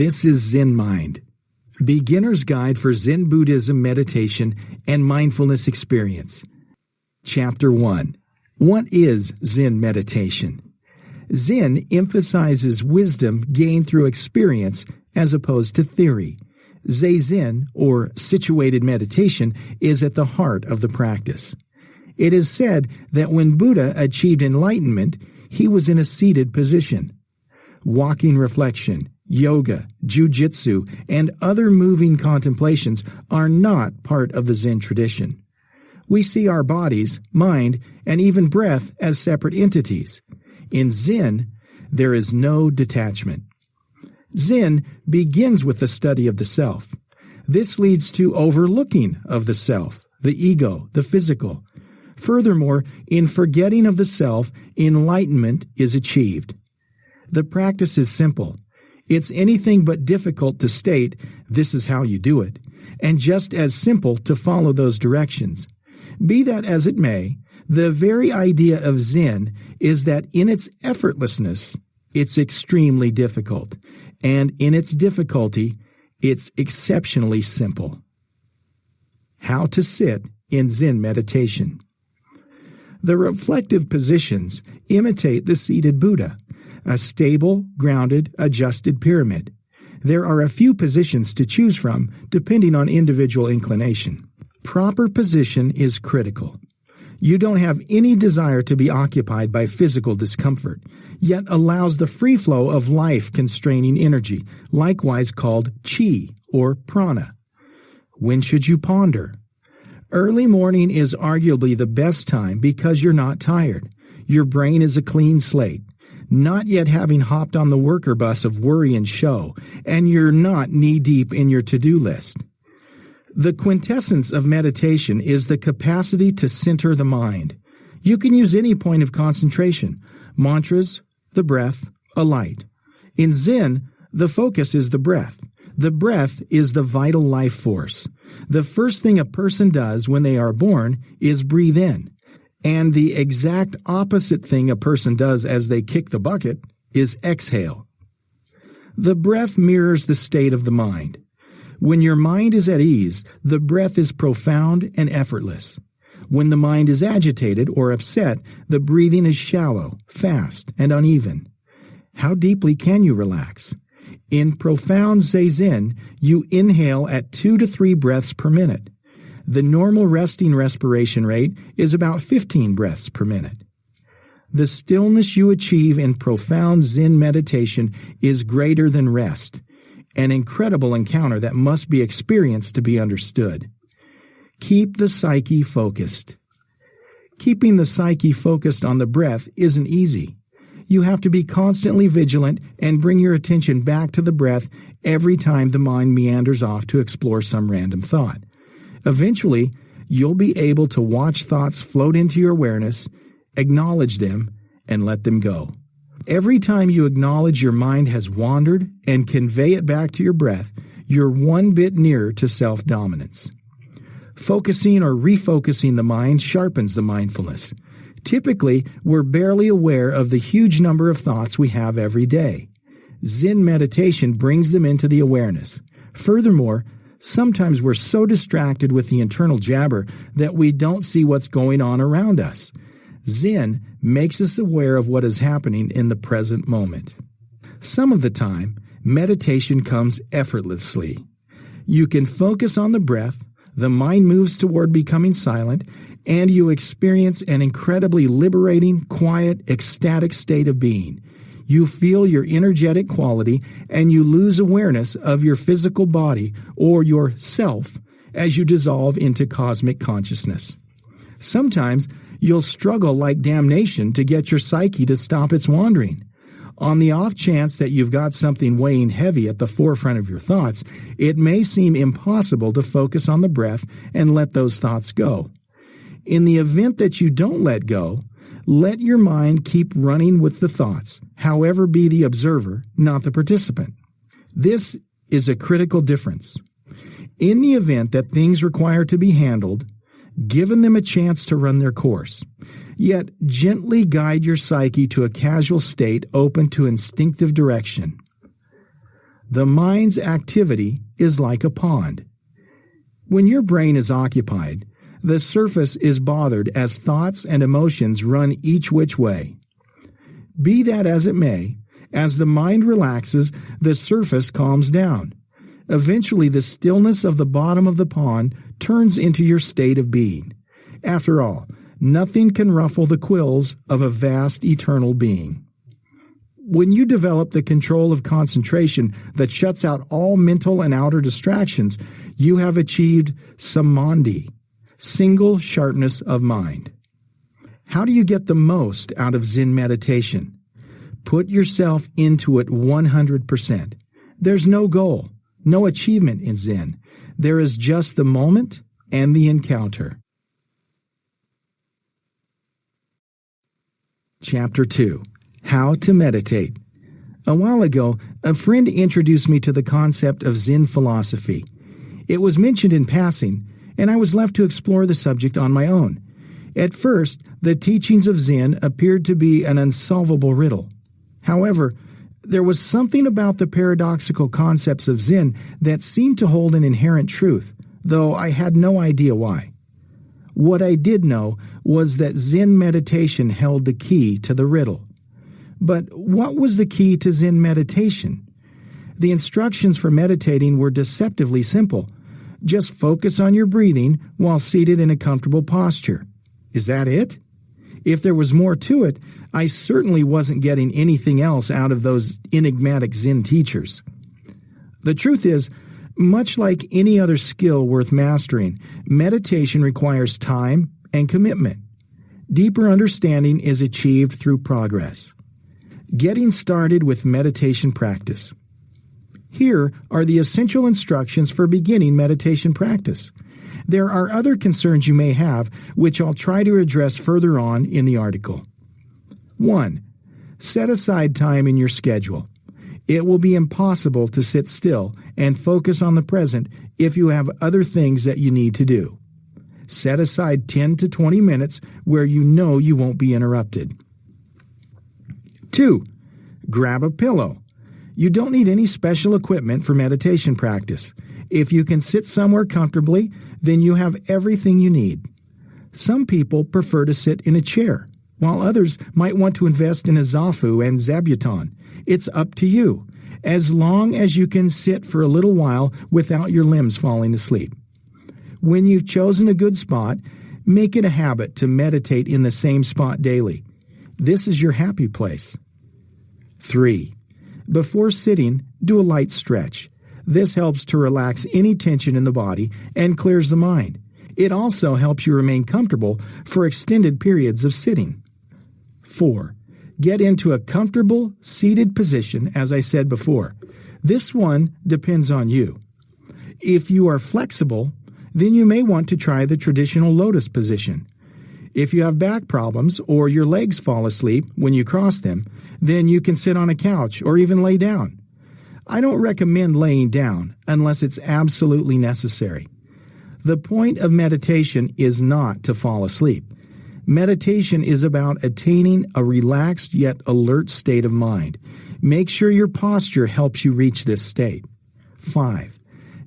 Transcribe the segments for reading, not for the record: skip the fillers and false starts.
This is Zen Mind, Beginner's Guide for Zen Buddhism Meditation and Mindfulness Experience. Chapter 1. What is Zen meditation? Zen emphasizes wisdom gained through experience as opposed to theory. Zazen, or situated meditation, is at the heart of the practice. It is said that when Buddha achieved enlightenment, he was in a seated position. Walking reflection, yoga, jujitsu, and other moving contemplations are not part of the Zen tradition. We see our bodies, mind, and even breath as separate entities. In Zen, there is no detachment. Zen begins with the study of the self. This leads to overlooking of the self, the ego, the physical. Furthermore, in forgetting of the self, enlightenment is achieved. The practice is simple. It's anything but difficult to state, this is how you do it, and just as simple to follow those directions. Be that as it may, the very idea of Zen is that in its effortlessness, it's extremely difficult, and in its difficulty, it's exceptionally simple. How to sit in Zen meditation. The reflective positions imitate the seated Buddha, a stable, grounded, adjusted pyramid. There are a few positions to choose from, depending on individual inclination. Proper position is critical. You don't have any desire to be occupied by physical discomfort, yet allows the free flow of life-constraining energy, likewise called chi or prana. When should you ponder? Early morning is arguably the best time because you're not tired. Your brain is a clean slate, not yet having hopped on the worker bus of worry and show, and you're not knee-deep in your to-do list. The quintessence of meditation is the capacity to center the mind. You can use any point of concentration, mantras, the breath, a light. In Zen, the focus is the breath. The breath is the vital life force. The first thing a person does when they are born is breathe in, and the exact opposite thing a person does as they kick the bucket is exhale. The breath mirrors the state of the mind. When your mind is at ease, the breath is profound and effortless. When the mind is agitated or upset, the breathing is shallow, fast, and uneven. How deeply can you relax? In profound Zazen, you inhale at 2 to 3 breaths per minute. The normal resting respiration rate is about 15 breaths per minute. The stillness you achieve in profound Zen meditation is greater than rest, an incredible encounter that must be experienced to be understood. Keep the psyche focused. Keeping the psyche focused on the breath isn't easy. You have to be constantly vigilant and bring your attention back to the breath every time the mind meanders off to explore some random thought. Eventually, you'll be able to watch thoughts float into your awareness, acknowledge them, and let them go. Every time you acknowledge your mind has wandered and convey it back to your breath, you're one bit nearer to self-dominance. Focusing or refocusing the mind sharpens the mindfulness. Typically, we're barely aware of the huge number of thoughts we have every day. Zen meditation brings them into the awareness. Furthermore, sometimes we're so distracted with the internal jabber that we don't see what's going on around us. Zen makes us aware of what is happening in the present moment. Some of the time, meditation comes effortlessly. You can focus on the breath, the mind moves toward becoming silent, and you experience an incredibly liberating, quiet, ecstatic state of being. You feel your energetic quality, and you lose awareness of your physical body or your self as you dissolve into cosmic consciousness. Sometimes you'll struggle like damnation to get your psyche to stop its wandering. On the off chance that you've got something weighing heavy at the forefront of your thoughts, it may seem impossible to focus on the breath and let those thoughts go. In the event that you don't let go, let your mind keep running with the thoughts, however be the observer, not the participant. This is a critical difference. In the event that things require to be handled, given them a chance to run their course, yet gently guide your psyche to a casual state open to instinctive direction. The mind's activity is like a pond. When your brain is occupied, the surface is bothered as thoughts and emotions run each which way. Be that as it may, as the mind relaxes, the surface calms down. Eventually, the stillness of the bottom of the pond turns into your state of being. After all, nothing can ruffle the quills of a vast eternal being. When you develop the control of concentration that shuts out all mental and outer distractions, you have achieved samadhi, single sharpness of mind. How do you get the most out of Zen meditation? Put yourself into it 100%. There's no goal, no achievement in Zen. There is just the moment and the encounter. Chapter 2. How to Meditate. A while ago, a friend introduced me to the concept of Zen philosophy. It was mentioned in passing, and I was left to explore the subject on my own. At first, the teachings of Zen appeared to be an unsolvable riddle. However, there was something about the paradoxical concepts of Zen that seemed to hold an inherent truth, though I had no idea why. What I did know was that Zen meditation held the key to the riddle. But what was the key to Zen meditation? The instructions for meditating were deceptively simple. Just focus on your breathing while seated in a comfortable posture. Is that it? If there was more to it, I certainly wasn't getting anything else out of those enigmatic Zen teachers. The truth is, much like any other skill worth mastering, meditation requires time and commitment. Deeper understanding is achieved through progress. Getting started with meditation practice. Here are the essential instructions for beginning meditation practice. There are other concerns you may have, which I'll try to address further on in the article. 1. Set aside time in your schedule. It will be impossible to sit still and focus on the present if you have other things that you need to do. Set aside 10 to 20 minutes where you know you won't be interrupted. 2. Grab a pillow. You don't need any special equipment for meditation practice. If you can sit somewhere comfortably, then you have everything you need. Some people prefer to sit in a chair, while others might want to invest in a zafu and zabuton. It's up to you, as long as you can sit for a little while without your limbs falling asleep. When you've chosen a good spot, make it a habit to meditate in the same spot daily. This is your happy place. 3. Before sitting, do a light stretch. This helps to relax any tension in the body and clears the mind. It also helps you remain comfortable for extended periods of sitting. 4. Get into a comfortable, seated position, as I said before. This one depends on you. If you are flexible, then you may want to try the traditional lotus position. If you have back problems or your legs fall asleep when you cross them, then you can sit on a couch or even lay down. I don't recommend laying down unless it's absolutely necessary. The point of meditation is not to fall asleep. Meditation is about attaining a relaxed yet alert state of mind. Make sure your posture helps you reach this state. 5.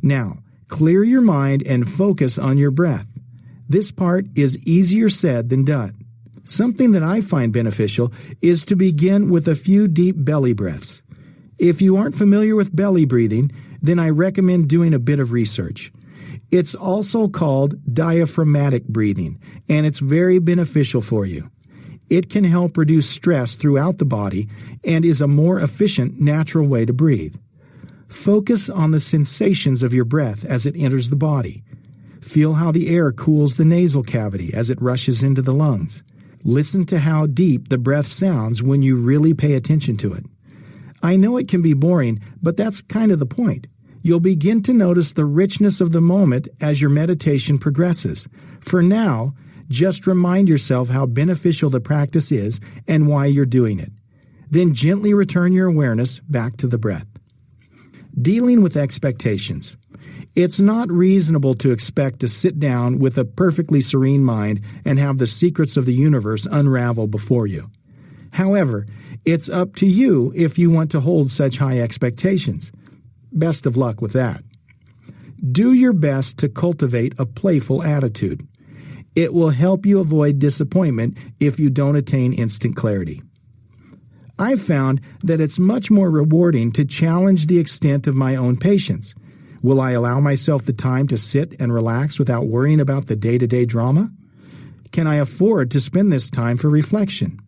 Now, clear your mind and focus on your breath. This part is easier said than done. Something that I find beneficial is to begin with a few deep belly breaths. If you aren't familiar with belly breathing, then I recommend doing a bit of research. It's also called diaphragmatic breathing, and it's very beneficial for you. It can help reduce stress throughout the body and is a more efficient, natural way to breathe. Focus on the sensations of your breath as it enters the body. Feel how the air cools the nasal cavity as it rushes into the lungs. Listen to how deep the breath sounds when you really pay attention to it. I know it can be boring, but that's kind of the point. You'll begin to notice the richness of the moment as your meditation progresses. For now, just remind yourself how beneficial the practice is and why you're doing it. Then gently return your awareness back to the breath. Dealing with expectations. It's not reasonable to expect to sit down with a perfectly serene mind and have the secrets of the universe unravel before you. However, it's up to you if you want to hold such high expectations. Best of luck with that. Do your best to cultivate a playful attitude. It will help you avoid disappointment if you don't attain instant clarity. I've found that it's much more rewarding to challenge the extent of my own patience. Will I allow myself the time to sit and relax without worrying about the day-to-day drama? Can I afford to spend this time for reflection?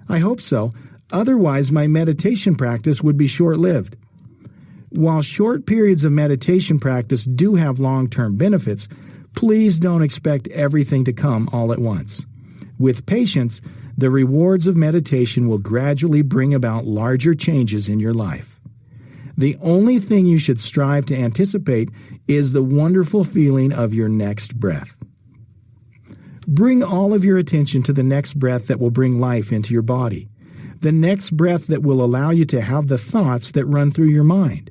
I hope so. Otherwise, my meditation practice would be short-lived. While short periods of meditation practice do have long-term benefits, please don't expect everything to come all at once. With patience, the rewards of meditation will gradually bring about larger changes in your life. The only thing you should strive to anticipate is the wonderful feeling of your next breath. Bring all of your attention to the next breath that will bring life into your body, the next breath that will allow you to have the thoughts that run through your mind,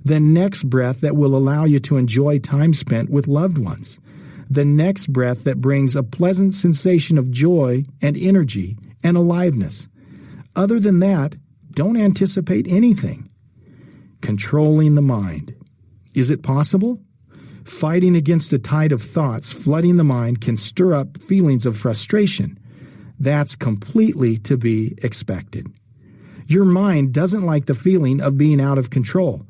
the next breath that will allow you to enjoy time spent with loved ones, the next breath that brings a pleasant sensation of joy and energy and aliveness. Other than that, don't anticipate anything. Controlling the mind. Is it possible? Fighting against a tide of thoughts flooding the mind can stir up feelings of frustration. That's completely to be expected. Your mind doesn't like the feeling of being out of control.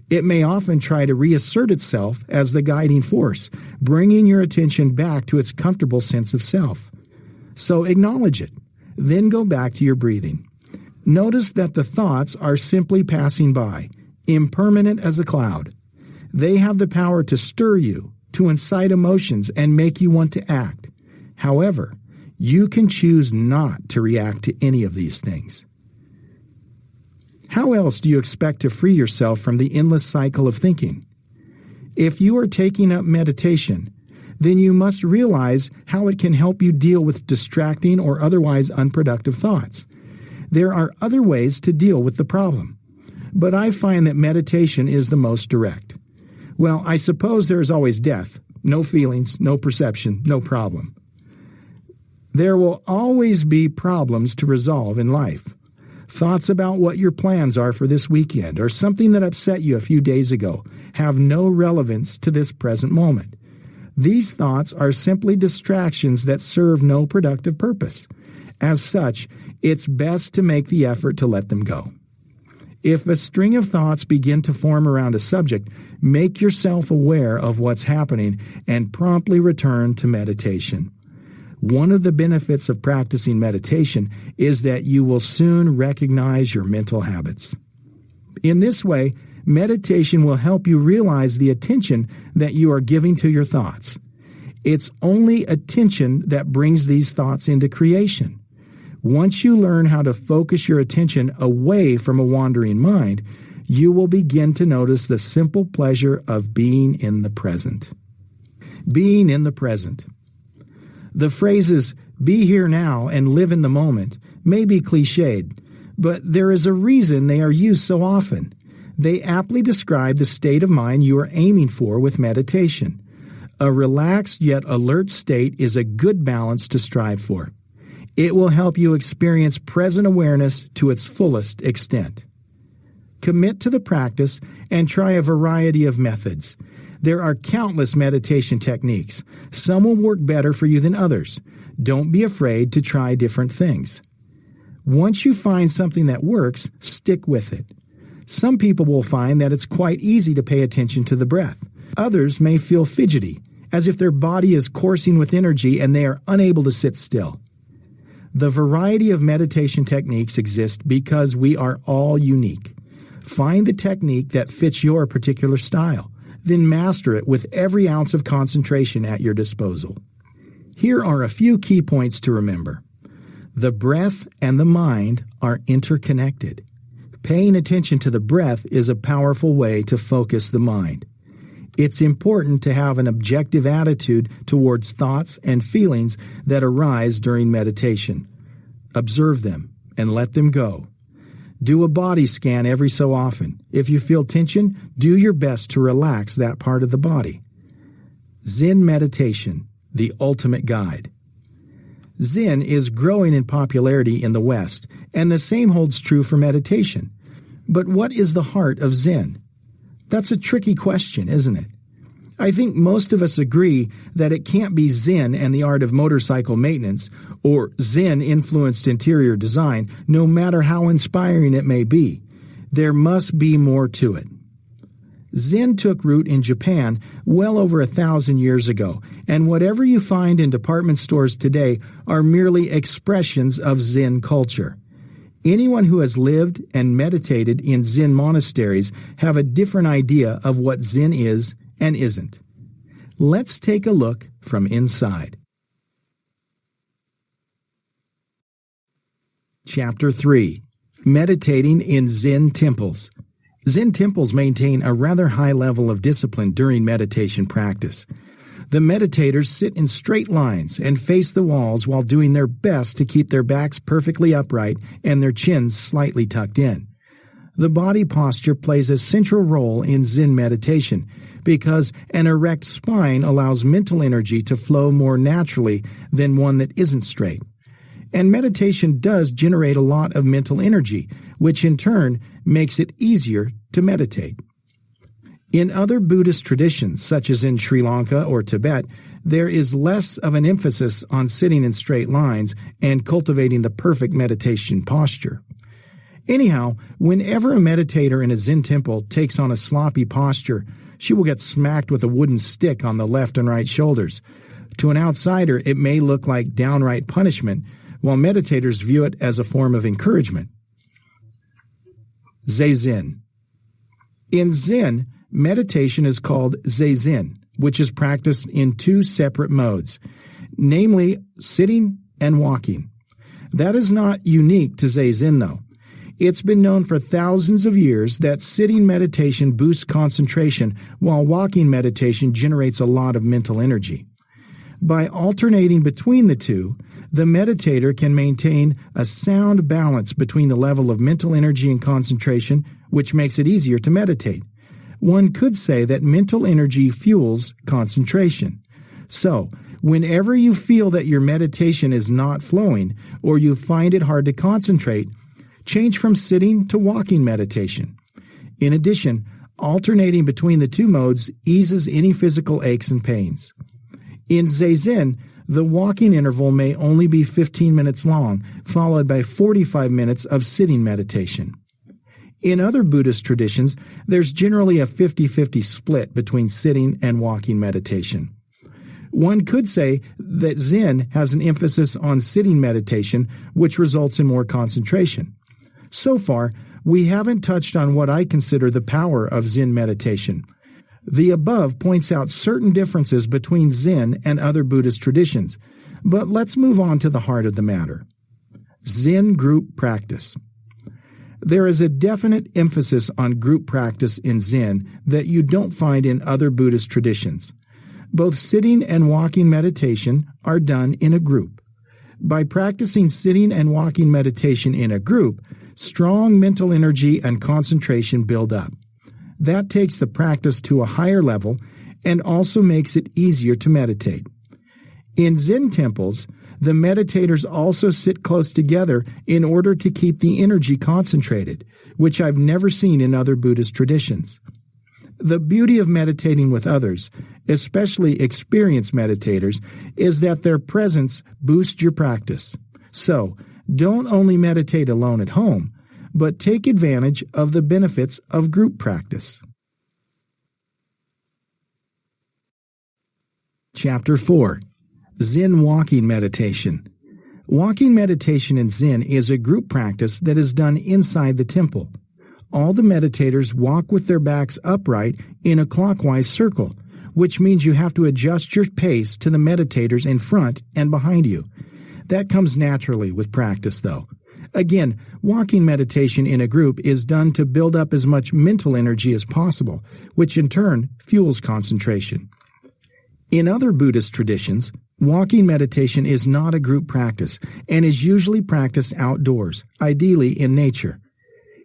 It may often try to reassert itself as the guiding force, bringing your attention back to its comfortable sense of self. So acknowledge it. Then go back to your breathing. Notice that the thoughts are simply passing by, impermanent as a cloud. They have the power to stir you, to incite emotions, and make you want to act. However, you can choose not to react to any of these things. How else do you expect to free yourself from the endless cycle of thinking? If you are taking up meditation, then you must realize how it can help you deal with distracting or otherwise unproductive thoughts. There are other ways to deal with the problem, but I find that meditation is the most direct. Well, I suppose there is always death, no feelings, no perception, no problem. There will always be problems to resolve in life. Thoughts about what your plans are for this weekend or something that upset you a few days ago have no relevance to this present moment. These thoughts are simply distractions that serve no productive purpose. As such, it's best to make the effort to let them go. If a string of thoughts begin to form around a subject, make yourself aware of what's happening and promptly return to meditation. One of the benefits of practicing meditation is that you will soon recognize your mental habits. In this way, meditation will help you realize the attention that you are giving to your thoughts. It's only attention that brings these thoughts into creation. Once you learn how to focus your attention away from a wandering mind, you will begin to notice the simple pleasure of being in the present. Being in the present. The phrases, "be here now" and "live in the moment" may be cliched, but there is a reason they are used so often. They aptly describe the state of mind you are aiming for with meditation. A relaxed yet alert state is a good balance to strive for. It will help you experience present awareness to its fullest extent. Commit to the practice and try a variety of methods. There are countless meditation techniques. Some will work better for you than others. Don't be afraid to try different things. Once you find something that works, stick with it. Some people will find that it's quite easy to pay attention to the breath. Others may feel fidgety, as if their body is coursing with energy and they are unable to sit still. The variety of meditation techniques exist because we are all unique. Find the technique that fits your particular style, then master it with every ounce of concentration at your disposal. Here are a few key points to remember. The breath and the mind are interconnected. Paying attention to the breath is a powerful way to focus the mind. It's important to have an objective attitude towards thoughts and feelings that arise during meditation. Observe them and let them go. Do a body scan every so often. If you feel tension, do your best to relax that part of the body. Zen meditation, the ultimate guide. Zen is growing in popularity in the West, and the same holds true for meditation. But what is the heart of Zen? That's a tricky question, isn't it? I think most of us agree that it can't be Zen and the art of motorcycle maintenance or Zen-influenced interior design, no matter how inspiring it may be. There must be more to it. Zen took root in Japan well over 1,000 years ago, and whatever you find in department stores today are merely expressions of Zen culture. Anyone who has lived and meditated in Zen monasteries have a different idea of what Zen is and isn't. Let's take a look from inside. Chapter 3. Meditating in Zen Temples. Zen temples maintain a rather high level of discipline during meditation practice. The meditators sit in straight lines and face the walls while doing their best to keep their backs perfectly upright and their chins slightly tucked in. The body posture plays a central role in Zen meditation because an erect spine allows mental energy to flow more naturally than one that isn't straight. And meditation does generate a lot of mental energy, which in turn makes it easier to meditate. In other Buddhist traditions, such as in Sri Lanka or Tibet, there is less of an emphasis on sitting in straight lines and cultivating the perfect meditation posture. Anyhow, whenever a meditator in a Zen temple takes on a sloppy posture, she will get smacked with a wooden stick on the left and right shoulders. To an outsider, it may look like downright punishment, while meditators view it as a form of encouragement. Zazen. In Zen, meditation is called Zazen, which is practiced in two separate modes, namely sitting and walking. That is not unique to Zazen, though. It's been known for thousands of years that sitting meditation boosts concentration, while walking meditation generates a lot of mental energy. By alternating between the two, the meditator can maintain a sound balance between the level of mental energy and concentration, which makes it easier to meditate. One could say that mental energy fuels concentration. So, whenever you feel that your meditation is not flowing or you find it hard to concentrate, change from sitting to walking meditation. In addition, alternating between the two modes eases any physical aches and pains. In Zazen, the walking interval may only be 15 minutes long, followed by 45 minutes of sitting meditation. In other Buddhist traditions, there's generally a 50-50 split between sitting and walking meditation. One could say that Zen has an emphasis on sitting meditation, which results in more concentration. So far, we haven't touched on what I consider the power of Zen meditation. The above points out certain differences between Zen and other Buddhist traditions, but let's move on to the heart of the matter. Zen group practice. There is a definite emphasis on group practice in Zen that you don't find in other Buddhist traditions. Both sitting and walking meditation are done in a group. By practicing sitting and walking meditation in a group, strong mental energy and concentration build up. That takes the practice to a higher level and also makes it easier to meditate. In Zen temples, the meditators also sit close together in order to keep the energy concentrated, which I've never seen in other Buddhist traditions. The beauty of meditating with others, especially experienced meditators, is that their presence boosts your practice. So, don't only meditate alone at home, but take advantage of the benefits of group practice. Chapter 4. Zen Walking Meditation. Walking meditation in Zen is a group practice that is done inside the temple. All the meditators walk with their backs upright in a clockwise circle, which means you have to adjust your pace to the meditators in front and behind you. That comes naturally with practice, though. Again, walking meditation in a group is done to build up as much mental energy as possible, which in turn fuels concentration. In other Buddhist traditions, walking meditation is not a group practice and is usually practiced outdoors, ideally in nature.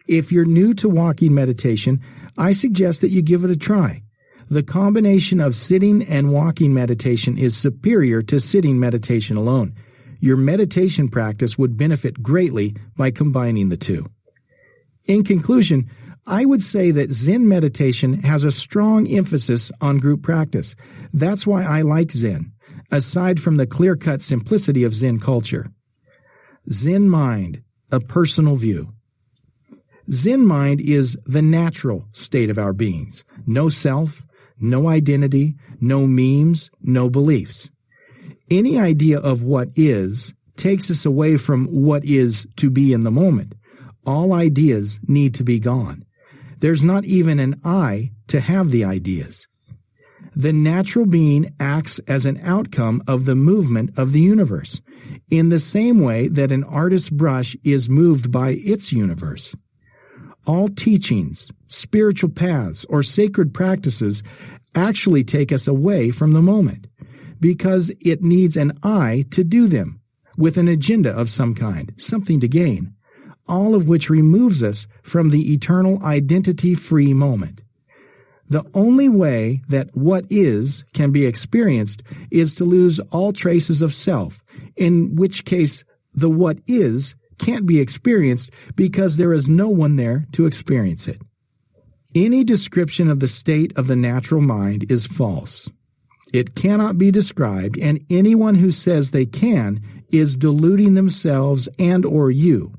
If you're new to walking meditation, I suggest that you give it a try. The combination of sitting and walking meditation is superior to sitting meditation alone. Your meditation practice would benefit greatly by combining the two. In conclusion, I would say that Zen meditation has a strong emphasis on group practice. That's why I like Zen, aside from the clear-cut simplicity of Zen culture. Zen Mind, a personal view. Zen Mind is the natural state of our beings. No self, no identity, no memes, no beliefs. Any idea of what is takes us away from what is to be in the moment. All ideas need to be gone. There's not even an I to have the ideas. The natural being acts as an outcome of the movement of the universe, in the same way that an artist's brush is moved by its universe. All teachings, spiritual paths, or sacred practices actually take us away from the moment, because it needs an I to do them, with an agenda of some kind, something to gain, all of which removes us from the eternal identity-free moment. The only way that what is can be experienced is to lose all traces of self, in which case the what is can't be experienced because there is no one there to experience it. Any description of the state of the natural mind is false. It cannot be described, and anyone who says they can is deluding themselves and or you.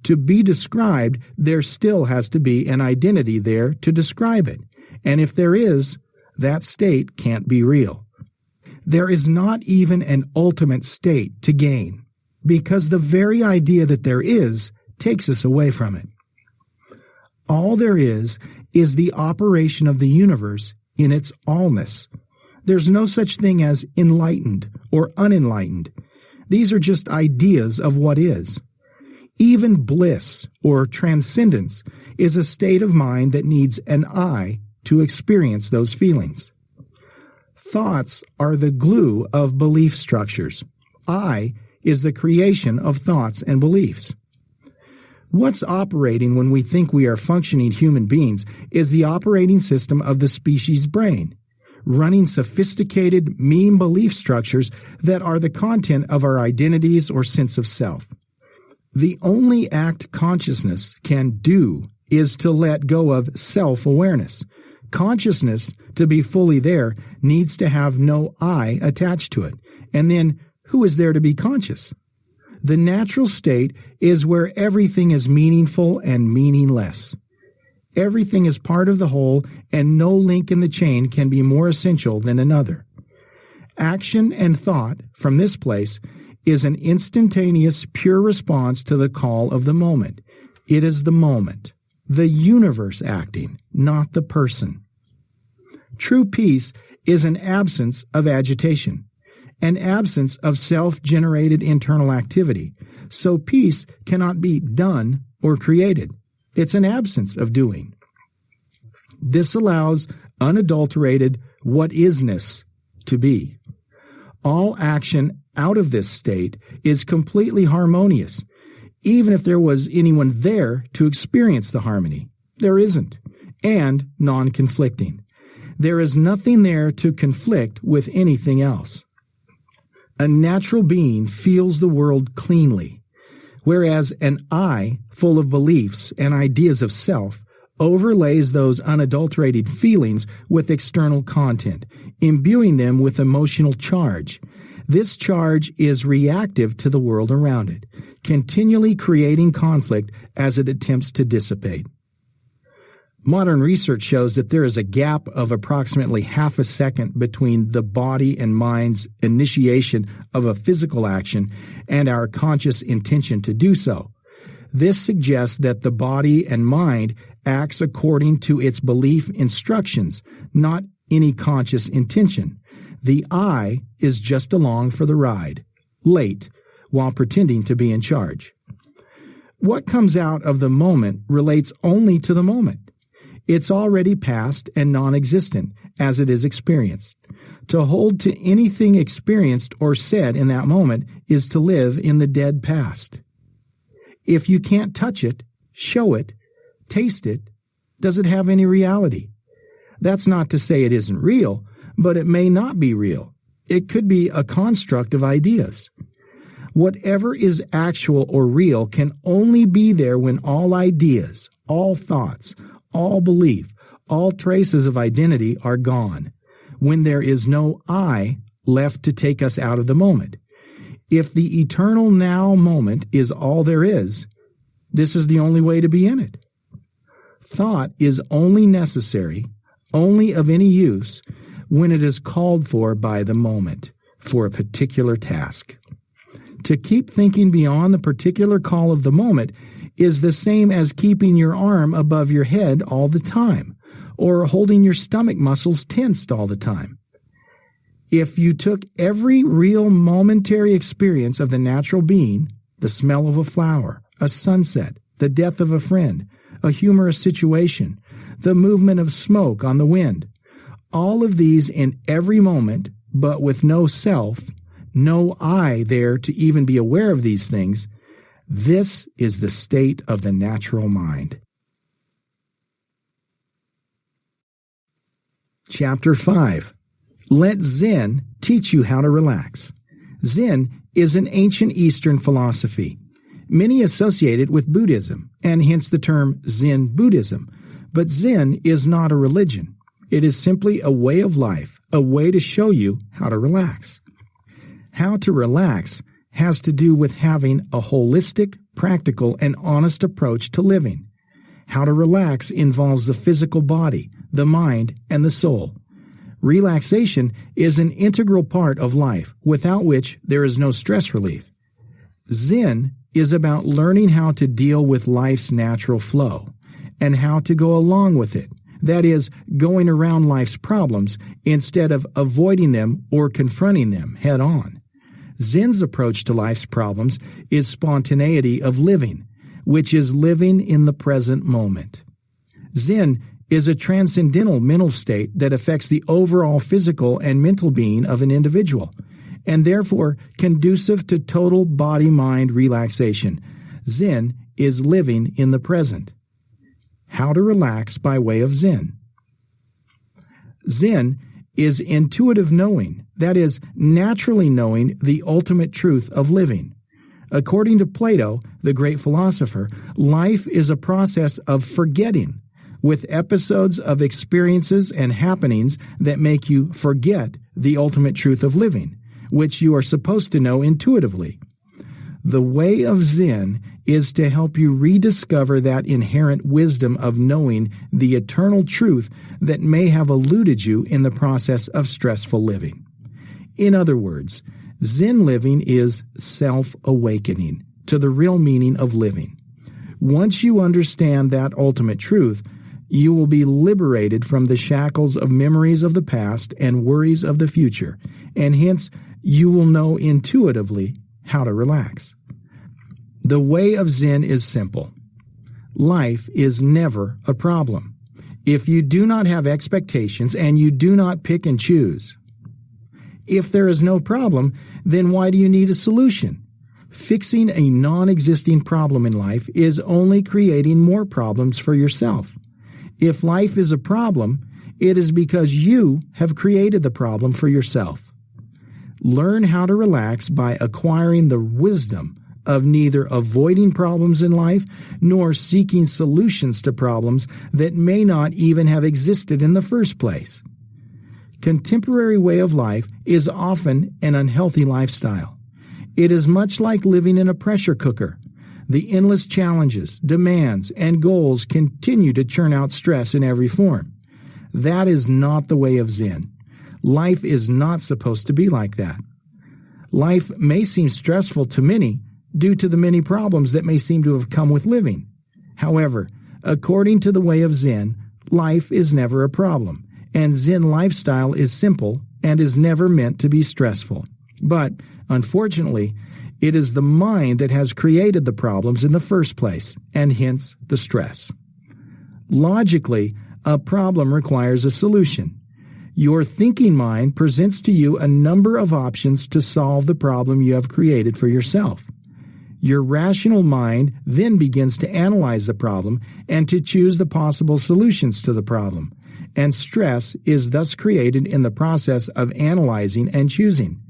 To be described, there still has to be an identity there to describe it. And if there is, that state can't be real. There is not even an ultimate state to gain, because the very idea that there is takes us away from it. All there is the operation of the universe in its allness. There's no such thing as enlightened or unenlightened. These are just ideas of what is. Even bliss or transcendence is a state of mind that needs an I to experience those feelings. Thoughts are the glue of belief structures. I is the creation of thoughts and beliefs. What's operating when we think we are functioning human beings is the operating system of the species brain, running sophisticated meme belief structures that are the content of our identities or sense of self. The only act consciousness can do is to let go of self-awareness. Consciousness, to be fully there, needs to have no I attached to it. And then, who is there to be conscious? The natural state is where everything is meaningful and meaningless. Everything is part of the whole, and no link in the chain can be more essential than another. Action and thought, from this place, is an instantaneous, pure response to the call of the moment. It is the moment, the universe acting, not the person. True peace is an absence of agitation, an absence of self-generated internal activity. So peace cannot be done or created. It's an absence of doing. This allows unadulterated what-isness to be. All action out of this state is completely harmonious, even if there was anyone there to experience the harmony. There isn't, and non-conflicting. There is nothing there to conflict with anything else. A natural being feels the world cleanly, whereas an I, full of beliefs and ideas of self, overlays those unadulterated feelings with external content, imbuing them with emotional charge. This charge is reactive to the world around it, continually creating conflict as it attempts to dissipate. Modern research shows that there is a gap of approximately half a second between the body and mind's initiation of a physical action and our conscious intention to do so. This suggests that the body and mind acts according to its belief instructions, not any conscious intention. The I is just along for the ride, late, while pretending to be in charge. What comes out of the moment relates only to the moment. It's already past and non-existent as it is experienced. To hold to anything experienced or said in that moment is to live in the dead past. If you can't touch it, show it, taste it, does it have any reality? That's not to say it isn't real, but it may not be real. It could be a construct of ideas. Whatever is actual or real can only be there when all ideas, all thoughts, all belief, all traces of identity are gone, when there is no I left to take us out of the moment. If the eternal now moment is all there is, this is the only way to be in it. Thought is only necessary, only of any use, when it is called for by the moment, for a particular task. To keep thinking beyond the particular call of the moment is the same as keeping your arm above your head all the time, or holding your stomach muscles tensed all the time. If you took every real momentary experience of the natural being, the smell of a flower, a sunset, the death of a friend, a humorous situation, the movement of smoke on the wind, all of these in every moment, but with no self, no I there to even be aware of these things, this is the state of the natural mind. Chapter 5. Let Zen teach you how to relax. Zen is an ancient Eastern philosophy. Many associate it with Buddhism, and hence the term Zen Buddhism. But Zen is not a religion. It is simply a way of life, a way to show you how to relax. How to relax has to do with having a holistic, practical, and honest approach to living. How to relax involves the physical body, the mind, and the soul. Relaxation is an integral part of life, without which there is no stress relief. Zen is about learning how to deal with life's natural flow, and how to go along with it. That is, going around life's problems instead of avoiding them or confronting them head on. Zen's approach to life's problems is spontaneity of living, which is living in the present moment. Zen is a transcendental mental state that affects the overall physical and mental being of an individual, and therefore conducive to total body-mind relaxation. Zen is living in the present. How to relax by way of Zen. Zen is intuitive knowing, that is, naturally knowing the ultimate truth of living. According to Plato, the great philosopher, life is a process of forgetting, with episodes of experiences and happenings that make you forget the ultimate truth of living, which you are supposed to know intuitively. The way of Zen is to help you rediscover that inherent wisdom of knowing the eternal truth that may have eluded you in the process of stressful living. In other words, Zen living is self-awakening to the real meaning of living. Once you understand that ultimate truth, you will be liberated from the shackles of memories of the past and worries of the future, and hence you will know intuitively how to relax. The way of Zen is simple. Life is never a problem if you do not have expectations and you do not pick and choose. If there is no problem, then why do you need a solution? Fixing a non-existing problem in life is only creating more problems for yourself. If life is a problem, it is because you have created the problem for yourself. Learn how to relax by acquiring the wisdom of neither avoiding problems in life nor seeking solutions to problems that may not even have existed in the first place. Contemporary way of life is often an unhealthy lifestyle. It is much like living in a pressure cooker. The endless challenges, demands, and goals continue to churn out stress in every form. That is not the way of Zen. Life is not supposed to be like that. Life may seem stressful to many due to the many problems that may seem to have come with living. However, according to the way of Zen, life is never a problem, and Zen lifestyle is simple and is never meant to be stressful. But, unfortunately, it is the mind that has created the problems in the first place, and hence the stress. Logically, a problem requires a solution. Your thinking mind presents to you a number of options to solve the problem you have created for yourself. Your rational mind then begins to analyze the problem and to choose the possible solutions to the problem, and stress is thus created in the process of analyzing and choosing.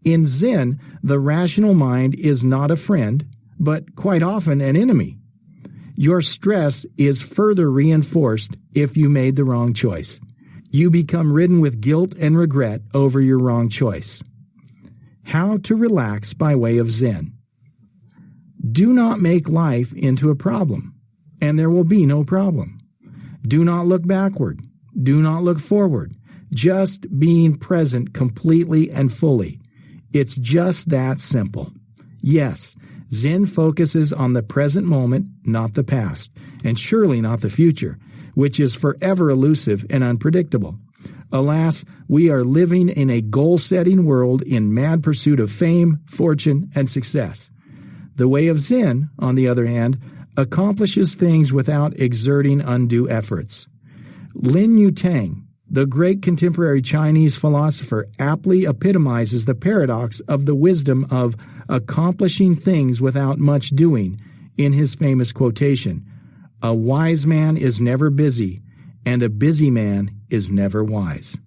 In Zen, the rational mind is not a friend, but quite often an enemy. Your stress is further reinforced if you made the wrong choice. You become ridden with guilt and regret over your wrong choice. How to relax by way of Zen. Do not make life into a problem, and there will be no problem. Do not look backward. Do not look forward. Just being present completely and fully. It's just that simple. Yes, Zen focuses on the present moment, not the past, and surely not the future, which is forever elusive and unpredictable. Alas, we are living in a goal-setting world in mad pursuit of fame, fortune, and success. The way of Zen, on the other hand, accomplishes things without exerting undue efforts. Lin Yutang, the great contemporary Chinese philosopher, aptly epitomizes the paradox of the wisdom of accomplishing things without much doing in his famous quotation, "A wise man is never busy, and a busy man is never wise."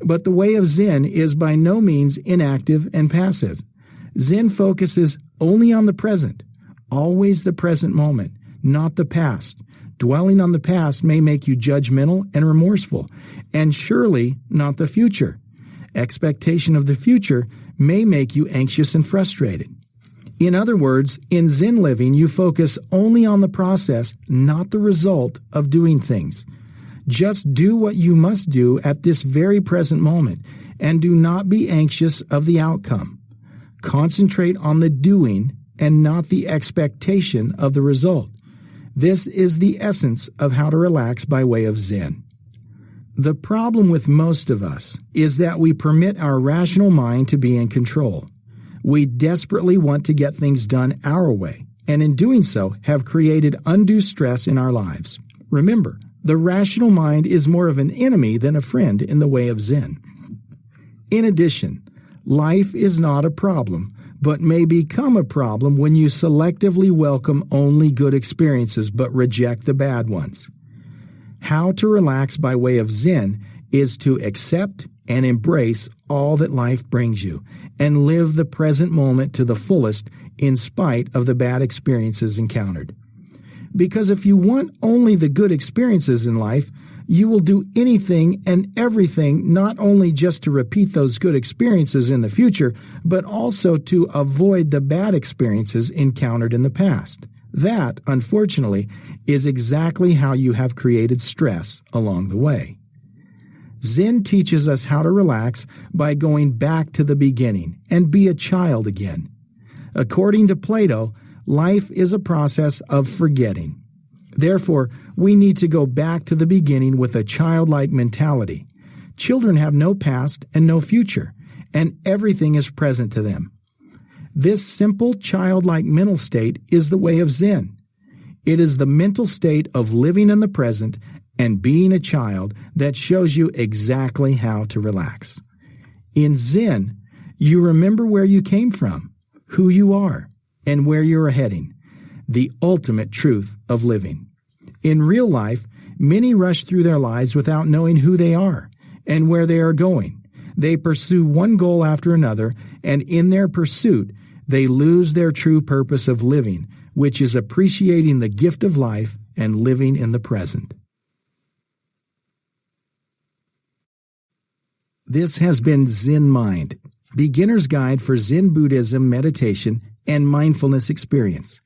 But the way of Zen is by no means inactive and passive. Zen focuses only on the present, always the present moment, not the past. Dwelling on the past may make you judgmental and remorseful, and surely not the future. Expectation of the future may make you anxious and frustrated. In other words, in Zen living, you focus only on the process, not the result of doing things. Just do what you must do at this very present moment, and do not be anxious of the outcome. Concentrate on the doing and not the expectation of the result. This is the essence of how to relax by way of Zen. The problem with most of us is that we permit our rational mind to be in control. We desperately want to get things done our way, and in doing so have created undue stress in our lives. Remember, the rational mind is more of an enemy than a friend in the way of Zen. In addition, life is not a problem, but may become a problem when you selectively welcome only good experiences but reject the bad ones. How to relax by way of Zen is to accept and embrace all that life brings you and live the present moment to the fullest in spite of the bad experiences encountered. Because if you want only the good experiences in life, you will do anything and everything not only just to repeat those good experiences in the future, but also to avoid the bad experiences encountered in the past. That, unfortunately, is exactly how you have created stress along the way. Zen teaches us how to relax by going back to the beginning and be a child again. According to Plato, life is a process of forgetting. Therefore, we need to go back to the beginning with a childlike mentality. Children have no past and no future, and everything is present to them. This simple childlike mental state is the way of Zen. It is the mental state of living in the present and being a child that shows you exactly how to relax. In Zen, you remember where you came from, who you are, and where you are heading, the ultimate truth of living. In real life, many rush through their lives without knowing who they are and where they are going. They pursue one goal after another, and in their pursuit, they lose their true purpose of living, which is appreciating the gift of life and living in the present. This has been Zen Mind, Beginner's Guide for Zen Buddhism Meditation and Mindfulness Experience.